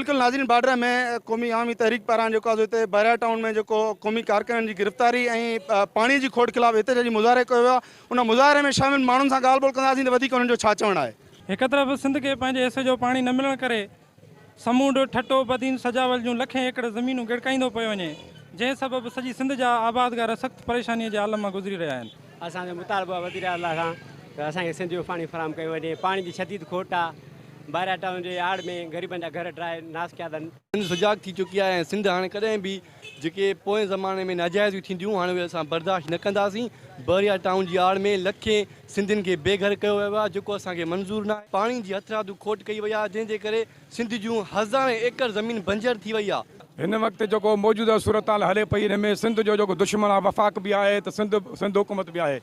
बिल्कुल नाज़रीन, बॉर्डर में क़ौमी आवामी तहरीक पारां जेको आहे हिते बहरिया टाउन में जेको क़ौमी कारकुननि जी गिरफ़्तारी ऐं पाणी जी खोट ख़िलाफ़ हिते जी मुज़ाहिरे कयो वियो आहे, उन मुज़ाहिरे में शामिल माण्हुनि सां ॻाल्हि ॿोल कंदासीं त वधीक उन्हनि जो छा चवणु आहे। एक तरफ़ सिंध के पंहिंजे हिसे जो पाणी न मिलण करे समूंड ठटो बदीन सजावल जूं लखें एकड़ ज़मीनूं गिड़काईंदो पियो वञे, जंहिं सबबि सॼी सिंध जा आबादगार सख़्तु परेशानीअ जे आलम मां गुज़री रहिया आहिनि। असांजो मुतालबो आहे वज़ीर आला खां त असांखे सिंध जो पाणी फराहम कयो वञे। पाणी जी शदीद खोट आहे। ॿाहिरां टाउन जे आड़ में ग़रीबनि जा घर ड्राए नास कया अथनि। सिंध सुजाग थी चुकी आहे ऐं सिंध हाणे कॾहिं बि जेके पोएं ज़माने में नाजाइज़ियूं थींदियूं हाणे उहे असां बर्दाश्त न कंदासीं। बहरिया टाउन जी आड़ में लखे सिंधियुनि खे बेघर कयो वियो आहे, जेको असांखे मंज़ूर न आहे। पाणी जी हथरादू खोट कई वई आहे, जंहिंजे करे सिंध जूं हज़ारें एकड़ ज़मीन बंजर थी वई आहे। हिन वक़्तु जेको मौजूदा सूरत हाल हले पई, हिन में सिंध जो जेको दुश्मन आहे वफ़ाक़ बि आहे त सिंध हुकूमत बि आहे।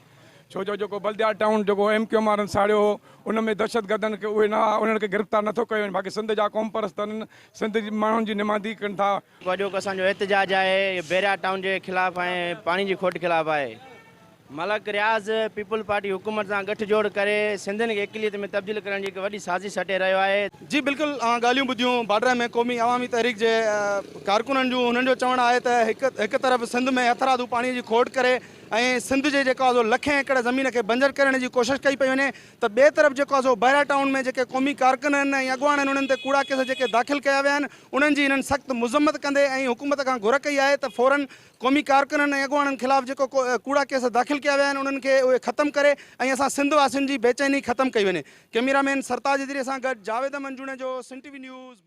छो जो जेको बल्दिया टाउन जेको MQ वारनि साड़ियो हो, उन में दहशतगर्दनि खे उहे न उन्हनि खे गिरफ़्तार नथो कयो वञे। बाक़ी सिंध जा क़ौम परस्त आहिनि, सिंध जी माण्हुनि जी निमांदी कनि था। वॾो असांजो एहतजाज आहे बहरिया टाउन जे ख़िलाफ़ ऐं पाणी जी खोट ख़िलाफ़ आहे। मलक रियाज़ पीपल पार्टी हुकूमत सां गठजोड़ करे सिंधियुनि खे इकलियत में तब्दील करण जी हिकु वॾी साज़िश हटे रहियो आहे। जी बिल्कुलु, ॻाल्हियूं ॿुधियूं बॉर्डर में क़ौमी आवामी तहरीक जे कारकुननि जूं। हुननि जो चवणु आहे त हिकु तरफ़ सिंध में हथरादू पाणी जी खोट करे ऐं सिंध जे जेको आहे लखें एकड़ ज़मीन खे बंजर करण जी कोशिशि कई पई वञे, त ॿिए तरफ़ जेको आहे बहरिया टाउन में जेके क़ौमी कारकुन आहिनि ऐं अॻुवान आहिनि, उन्हनि ते कूड़ा केस जेके दाख़िल कया विया आहिनि, उन्हनि जी हिननि सख़्तु मुज़म्मत कंदे ऐं हुकूमत खां घुर कई आहे त फ़ौरन क़ौमी कारकुननि ऐं अॻुवाननि ख़िलाफ़ जेको कूड़ा केस दाख़िल कया विया आहिनि, उन्हनि खे उहे ख़तमु करे ऐं असां सिंध वासियुनि जी बेचैनी ख़तमु कई वञे। कैमरामैन सरताज जे ज़रिए सां गॾु जावेद मंजूणे जो सिंध TV न्यूज़।